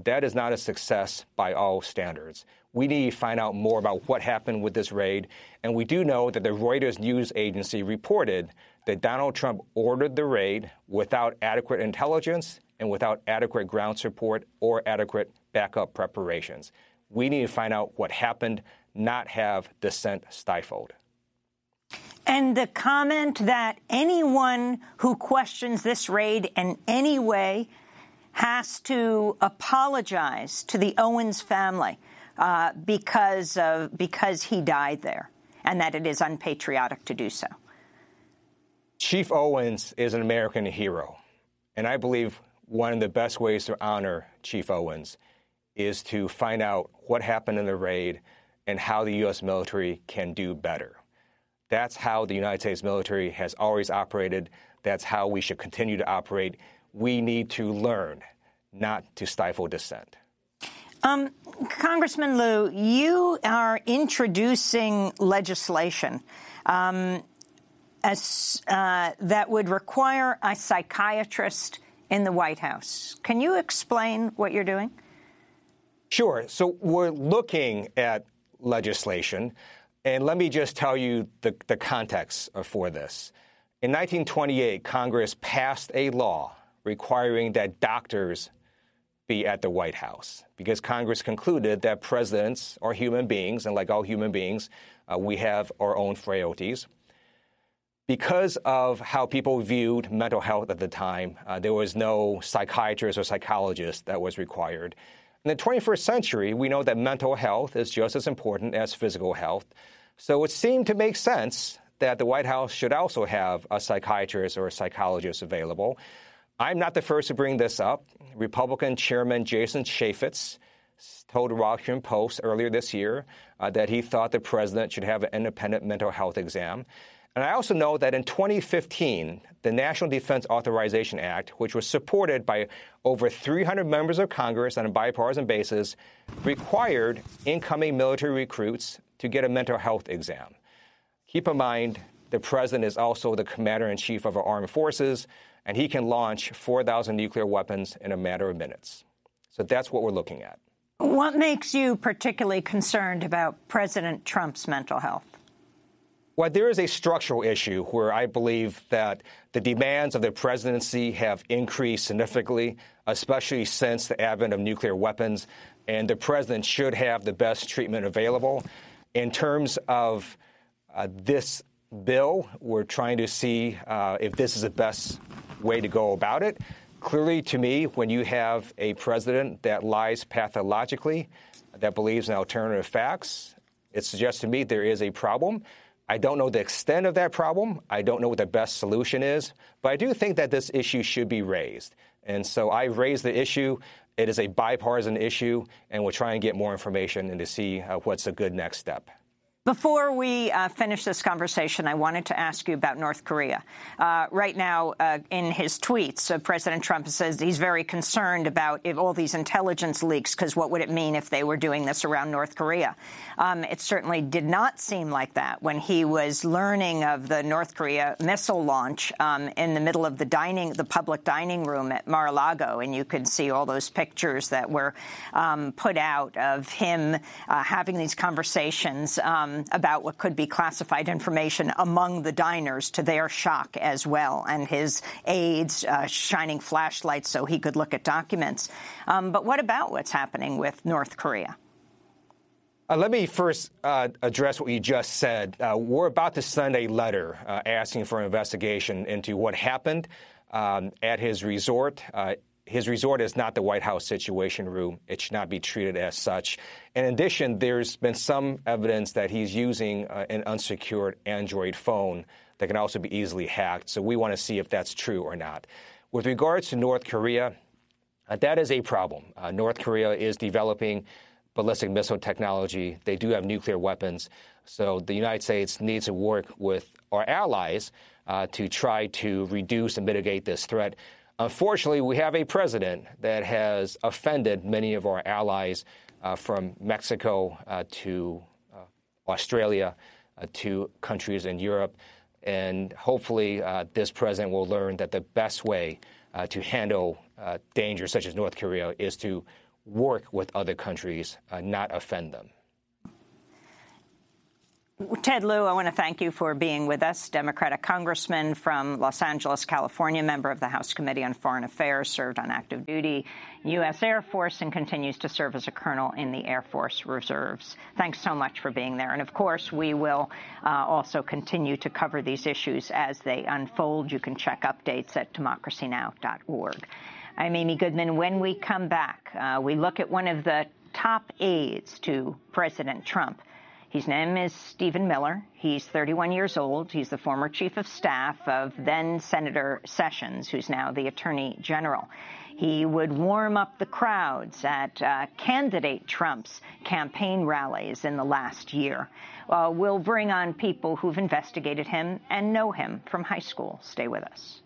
That is not a success by all standards. We need to find out more about what happened with this raid. And we do know that the Reuters news agency reported that Donald Trump ordered the raid without adequate intelligence and without adequate ground support or adequate backup preparations. We need to find out what happened, not have dissent stifled. And the comment that anyone who questions this raid in any way has to apologize to the Owens family because he died there, and that it is unpatriotic to do so. Chief Owens is an American hero, and I believe one of the best ways to honor Chief Owens is to find out what happened in the raid and how the U.S. military can do better. That's how the United States military has always operated. That's how we should continue to operate. We need to learn, not to stifle dissent. Congressman Lieu, you are introducing legislation that would require a psychiatrist in the White House. Can you explain what you're doing? Sure. So we're looking at legislation And let me just tell you the context for this. In 1928, Congress passed a law requiring that doctors be at the White House because Congress concluded that presidents are human beings, and like all human beings, we have our own frailties. Because of how people viewed mental health at the time, there was no psychiatrist or psychologist that was required. In the 21st century, we know that mental health is just as important as physical health. So it seemed to make sense that the White House should also have a psychiatrist or a psychologist available. I'm not the first to bring this up. Republican Chairman Jason Chaffetz told the Washington Post earlier this year that he thought the president should have an independent mental health exam. And I also know that in 2015, the National Defense Authorization Act, which was supported by over 300 members of Congress on a bipartisan basis, required incoming military recruits to get a mental health exam. Keep in mind, the president is also the commander-in-chief of our armed forces, and he can launch 4,000 nuclear weapons in a matter of minutes. So that's what we're looking at. What makes you particularly concerned about President Trump's mental health? Well, there is a structural issue where I believe that the demands of the presidency have increased significantly, especially since the advent of nuclear weapons, and the president should have the best treatment available. In terms of this bill, we're trying to see if this is the best way to go about it. Clearly, to me, when you have a president that lies pathologically, that believes in alternative facts, it suggests to me there is a problem. I don't know the extent of that problem. I don't know what the best solution is. But I do think that this issue should be raised. And so I raised the issue. It is a bipartisan issue, and we'll try and get more information and to see what's a good next step. Before we finish this conversation, I wanted to ask you about North Korea. Right now, in his tweets, President Trump says he's very concerned about all these intelligence leaks, because what would it mean if they were doing this around North Korea? It certainly did not seem like that when he was learning of the North Korea missile launch in the middle of the public dining room at Mar-a-Lago, and you could see all those pictures that were put out of him having these conversations about what could be classified information among the diners, to their shock as well, and his aides shining flashlights so he could look at documents. But what about what's happening with North Korea? Let me first address what you just said. We're about to send a letter asking for an investigation into what happened at his resort. His resort is not the White House Situation Room. It should not be treated as such. In addition, there's been some evidence that he's using an unsecured Android phone that can also be easily hacked. So we want to see if that's true or not. With regards to North Korea, that is a problem. North Korea is developing ballistic missile technology. They do have nuclear weapons. So the United States needs to work with our allies to try to reduce and mitigate this threat. Unfortunately, we have a president that has offended many of our allies from Mexico to Australia to countries in Europe. And hopefully this president will learn that the best way to handle dangers such as North Korea is to work with other countries, not offend them. Ted Lieu, I want to thank you for being with us. Democratic congressman from Los Angeles, California, member of the House Committee on Foreign Affairs, served on active duty, U.S. Air Force, and continues to serve as a colonel in the Air Force Reserves. Thanks so much for being there. And, of course, we will also continue to cover these issues as they unfold. You can check updates at democracynow.org. I'm Amy Goodman. When we come back, we look at one of the top aides to President Trump. His name is Stephen Miller. He's 31 years old. He's the former chief of staff of then-Senator Sessions, who's now the Attorney General. He would warm up the crowds at candidate Trump's campaign rallies in the last year. We'll bring on people who've investigated him and know him from high school. Stay with us.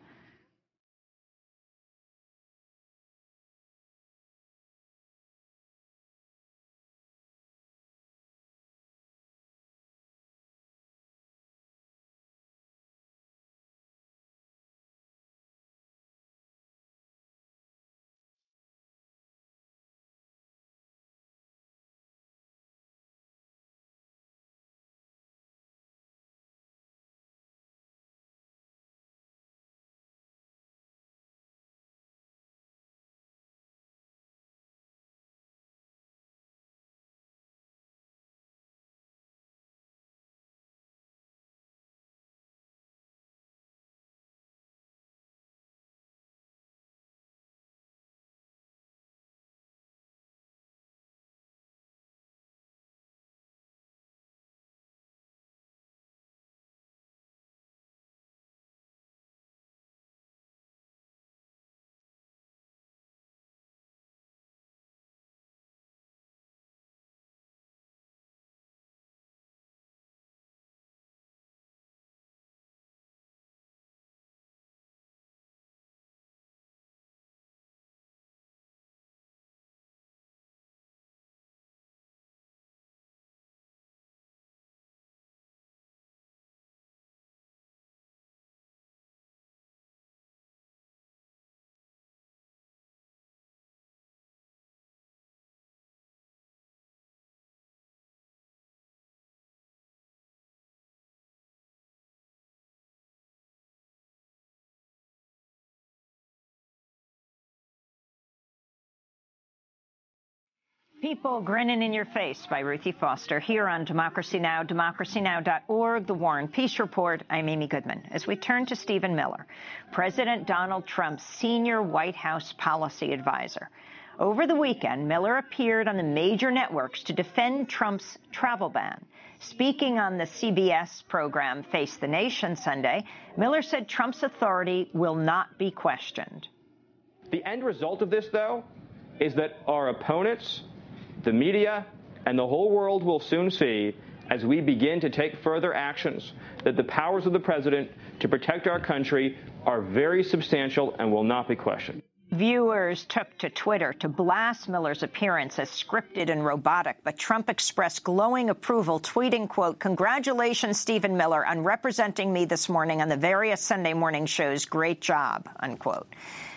People Grinning in Your Face by Ruthie Foster here on Democracy Now!, democracynow.org, The War and Peace Report. I'm Amy Goodman. As we turn to Stephen Miller, President Donald Trump's senior White House policy advisor. Over the weekend, Miller appeared on the major networks to defend Trump's travel ban. Speaking on the CBS program Face the Nation Sunday, Miller said Trump's authority will not be questioned. The end result of this, though, is that our opponents, the media, and the whole world will soon see, as we begin to take further actions, that the powers of the president to protect our country are very substantial and will not be questioned. Viewers took to Twitter to blast Miller's appearance as scripted and robotic, but Trump expressed glowing approval, tweeting, quote, "Congratulations, Stephen Miller, on representing me this morning on the various Sunday morning shows. Great job," unquote.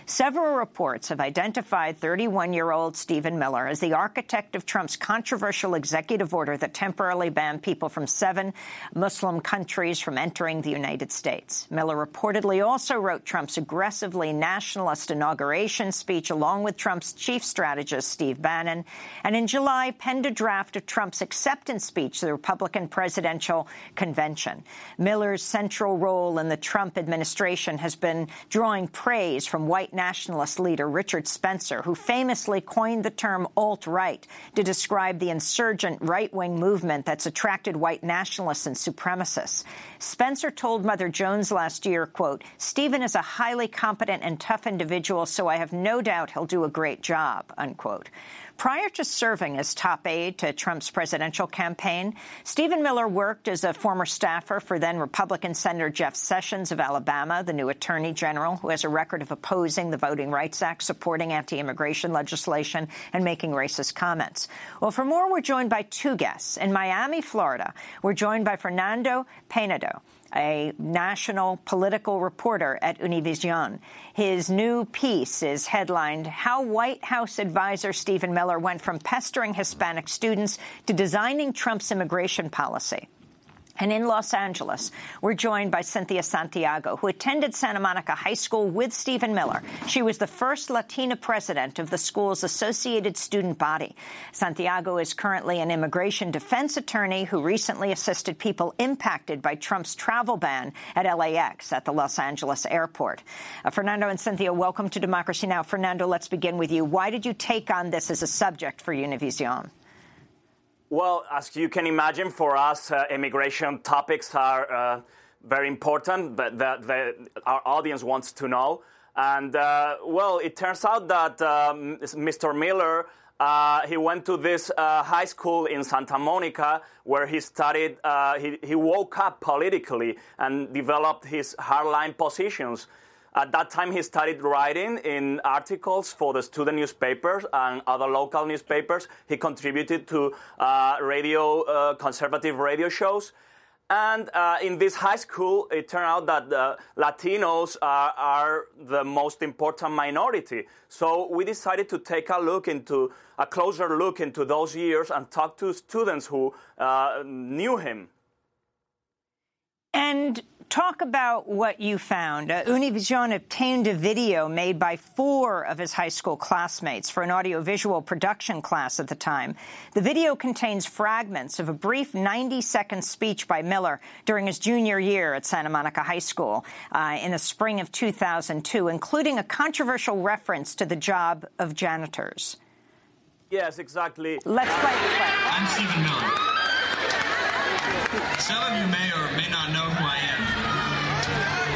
Several reports have identified 31-year-old Stephen Miller as the architect of Trump's controversial executive order that temporarily banned people from 7 Muslim countries from entering the United States. Miller reportedly also wrote Trump's aggressively nationalist inauguration speech along with Trump's chief strategist, Steve Bannon, and in July penned a draft of Trump's acceptance speech to the Republican Presidential Convention. Miller's central role in the Trump administration has been drawing praise from white nationalist leader Richard Spencer, who famously coined the term alt-right to describe the insurgent right-wing movement that's attracted white nationalists and supremacists. Spencer told Mother Jones last year, quote, "Stephen is a highly competent and tough individual, so I have no doubt he'll do a great job," unquote. Prior to serving as top aide to Trump's presidential campaign, Stephen Miller worked as a former staffer for then Republican Senator Jeff Sessions of Alabama, the new attorney general, who has a record of opposing the Voting Rights Act, supporting anti-immigration legislation, and making racist comments. Well, for more, we're joined by 2 guests. In Miami, Florida, we're joined by Fernando Penedo, a national political reporter at Univision. His new piece is headlined, "How White House Advisor Stephen Miller Went from Pestering Hispanic Students to Designing Trump's Immigration Policy." And in Los Angeles, we're joined by Cynthia Santiago, who attended Santa Monica High School with Stephen Miller. She was the first Latina president of the school's associated student body. Santiago is currently an immigration defense attorney who recently assisted people impacted by Trump's travel ban at LAX at the Los Angeles airport. Fernando and Cynthia, welcome to Democracy Now! Fernando, let's begin with you. Why did you take on this as a subject for Univision? Well, as you can imagine, for us, immigration topics are very important, but our audience wants to know. And, well, it turns out that Mr. Miller, he went to this high school in Santa Monica where he studied, he woke up politically and developed his hardline positions. At that time, he started writing in articles for the student newspapers and other local newspapers. He contributed to conservative radio shows. And in this high school, it turned out that Latinos are the most important minority. So we decided to take a closer look into those years and talk to students who knew him. And talk about what you found. Univision obtained a video made by 4 of his high school classmates for an audiovisual production class at the time. The video contains fragments of a brief 90-second speech by Miller during his junior year at Santa Monica High School in the spring of 2002, including a controversial reference to the job of janitors. Yes, exactly. Let's play the clip. I'm Stephen Miller. Some of you may or may not know who I am.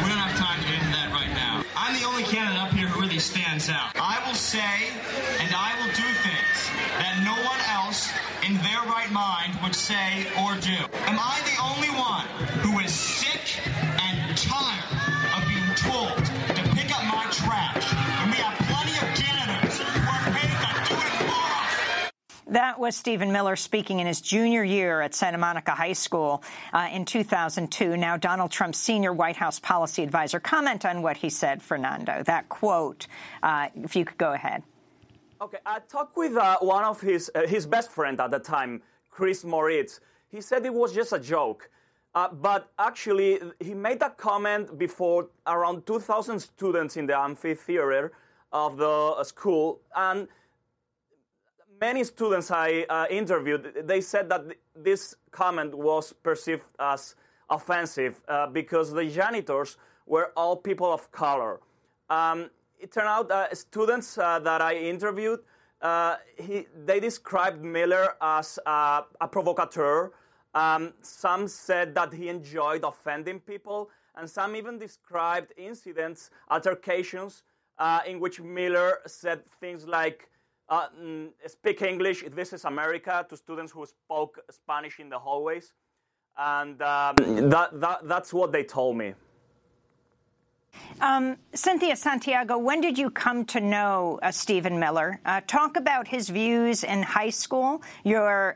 We don't have time to get into that right now. I'm the only candidate up here who really stands out. I will say and I will do things that no one else in their right mind would say or do. Am I the only one who is sick and tired of being told to pick up my trash when we have plenty of janitors who are paid to do it for us? That was Stephen Miller speaking in his junior year at Santa Monica High School in 2002. Now, Donald Trump's senior White House policy advisor. Comment on what he said, Fernando. That quote, if you could go ahead. Okay, I talked with one of his best friend at the time, Chris Moritz. He said it was just a joke. But actually, he made that comment before around 2,000 students in the amphitheater of the school. And many students I interviewed, they said that this comment was perceived as offensive because the janitors were all people of color. It turned out that students that I interviewed, they described Miller as a provocateur. Some said that he enjoyed offending people, and some even described incidents, altercations, in which Miller said things like, speak English, this is America, to students who spoke Spanish in the hallways. And that's what they told me. Cynthia Santiago, when did you come to know Stephen Miller? Talk about his views in high school, your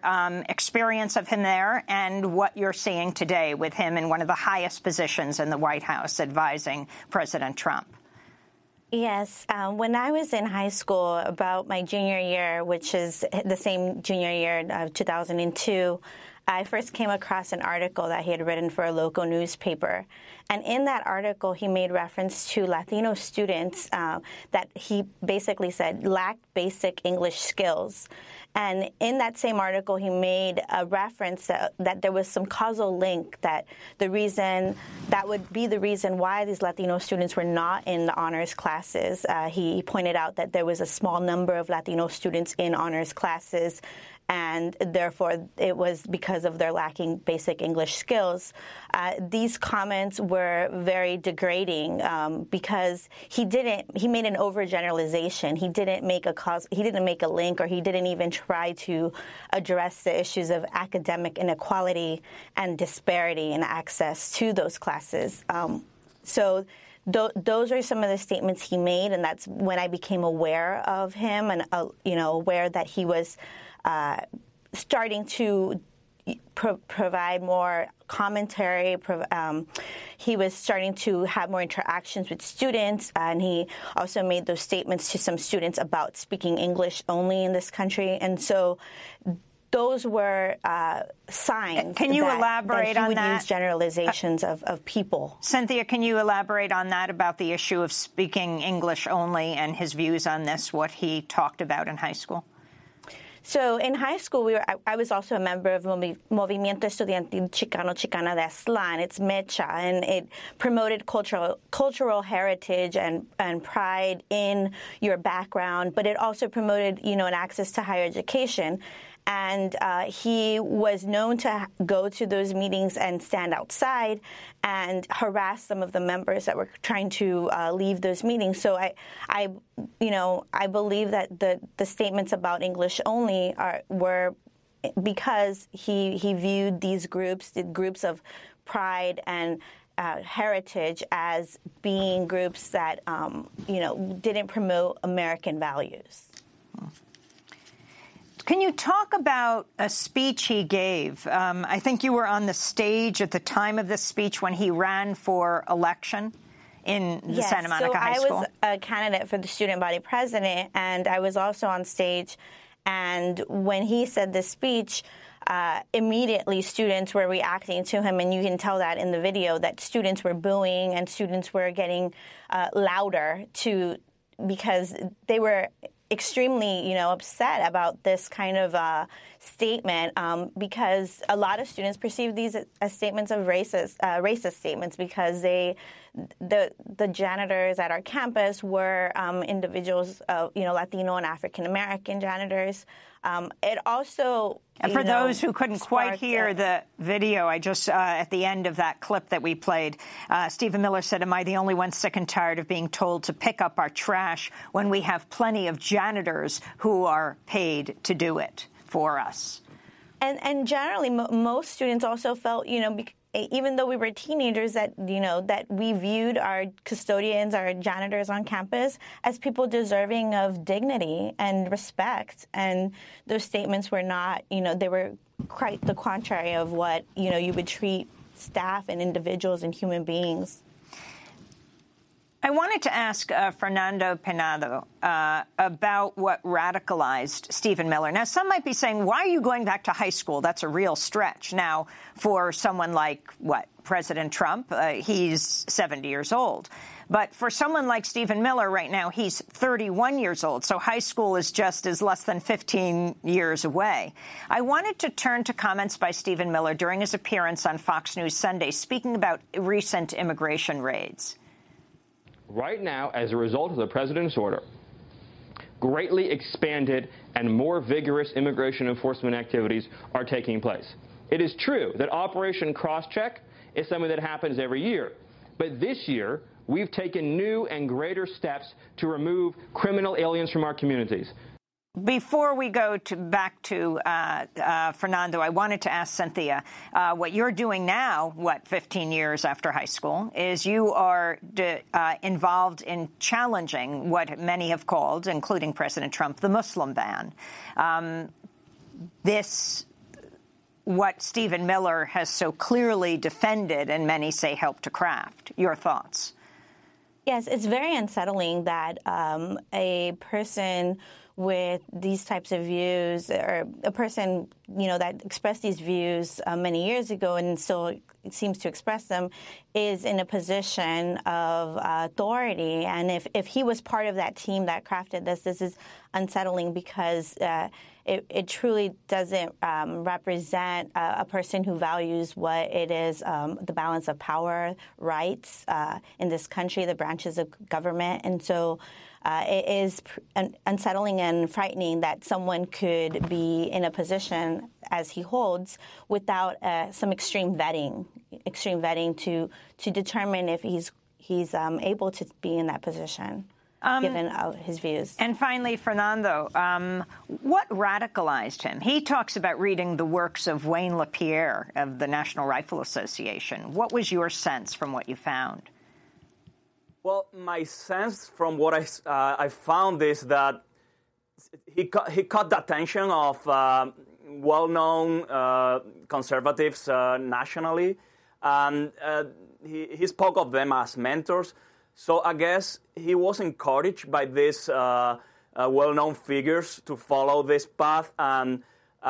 experience of him there, and what you're seeing today with him in one of the highest positions in the White House advising President Trump. Yes. When I was in high school, about my junior year, which is the same junior year of 2002, I first came across an article that he had written for a local newspaper. And in that article, he made reference to Latino students that he basically said lacked basic English skills. And in that same article, he made a reference that there was some causal link, that the reason that would be the reason why these Latino students were not in the honors classes. He pointed out that there was a small number of Latino students in honors classes, and therefore it was because of their lacking basic English skills. These comments were very degrading because he made an overgeneralization. He didn't make a link, or he didn't even try to address the issues of academic inequality and disparity in access to those classes. So those are some of the statements he made, and that's when I became aware of him and aware that he was starting to provide more commentary. He was starting to have more interactions with students, and he also made those statements to some students about speaking English only in this country. And so those were signs. Can you elaborate that he on would that? Use generalizations of people. Cynthia, can you elaborate on that, about the issue of speaking English only and his views on this, what he talked about in high school? So in high school, I was also a member of Movimiento Estudiantil Chicano-Chicana de Aztlán. It's MECHA, and it promoted cultural heritage and pride in your background, but it also promoted, an access to higher education. And he was known to go to those meetings and stand outside and harass some of the members that were trying to leave those meetings. So I believe that the statements about English only were because he viewed these groups, the groups of pride and heritage, as being groups that didn't promote American values. Can you talk about a speech he gave? I think you were on the stage at the time of this speech when he ran for election in the Santa Monica High School. I was a candidate for the student body president, and I was also on stage. And when he said this speech, immediately students were reacting to him, and you can tell that in the video, that students were booing and students were getting louder because they were extremely, upset about this kind of statement, because a lot of students perceive these as statements of racist statements, because the janitors at our campus were individuals, Latino and African American janitors. It also, and for those who couldn't quite hear the video, I just at the end of that clip that we played, Stephen Miller said, "Am I the only one sick and tired of being told to pick up our trash when we have plenty of janitors who are paid to do it for us?" And generally, most students also felt, even though we were teenagers, that we viewed our custodians, our janitors on campus, as people deserving of dignity and respect. And those statements were not, they were quite the contrary of what, you would treat staff and individuals and human beings. I wanted to ask Fernando Peinado about what radicalized Stephen Miller. Now, some might be saying, why are you going back to high school? That's a real stretch. Now, for someone like, President Trump. He's 70 years old. But for someone like Stephen Miller right now, he's 31 years old, so high school is just less than 15 years away. I wanted to turn to comments by Stephen Miller during his appearance on Fox News Sunday, speaking about recent immigration raids. Right now, as a result of the president's order, greatly expanded and more vigorous immigration enforcement activities are taking place. It is true that Operation Crosscheck is something that happens every year, but this year, we've taken new and greater steps to remove criminal aliens from our communities. Before we go back to Fernando, I wanted to ask Cynthia, what you're doing now, 15 years after high school, is you are involved in challenging what many have called, including President Trump, the Muslim ban. What Stephen Miller has so clearly defended and many say helped to craft. Your thoughts? Yes, it's very unsettling that a person with these types of views, or a person, that expressed these views many years ago and still seems to express them, is in a position of authority. And if he was part of that team that crafted this is unsettling because it truly doesn't represent a person who values what it is, the balance of power, rights in this country, the branches of government. And so it is unsettling and frightening that someone could be in a position as he holds without some extreme vetting to determine if he's able to be in that position. Given his views. And finally, Fernando, what radicalized him? He talks about reading the works of Wayne LaPierre of the National Rifle Association. What was your sense from what you found? Well, my sense from what I found is that he caught the attention of well-known conservatives nationally, and he spoke of them as mentors. So I guess he was encouraged by these well-known figures to follow this path. And he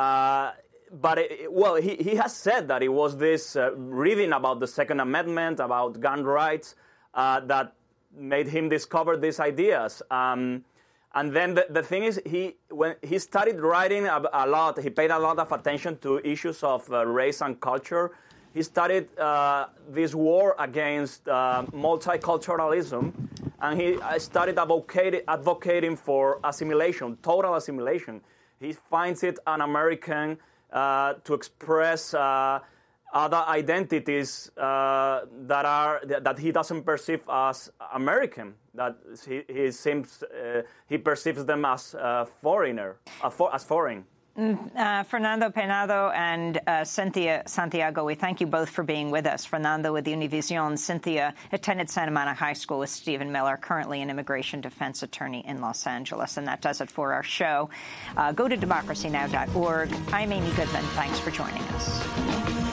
has said that it was this reading about the Second Amendment, about gun rights, that made him discover these ideas. And then the thing is, when he started writing a lot, he paid a lot of attention to issues of race and culture. He started this war against multiculturalism, and he started advocating for assimilation, total assimilation. He finds it un-American to express other identities that he doesn't perceive as American. That he perceives them as foreign. Fernando Peinado and Cynthia Santiago, we thank you both for being with us. Fernando with Univision, Cynthia attended Santa Monica High School with Stephen Miller, currently an immigration defense attorney in Los Angeles. And that does it for our show. Go to democracynow.org. I'm Amy Goodman. Thanks for joining us.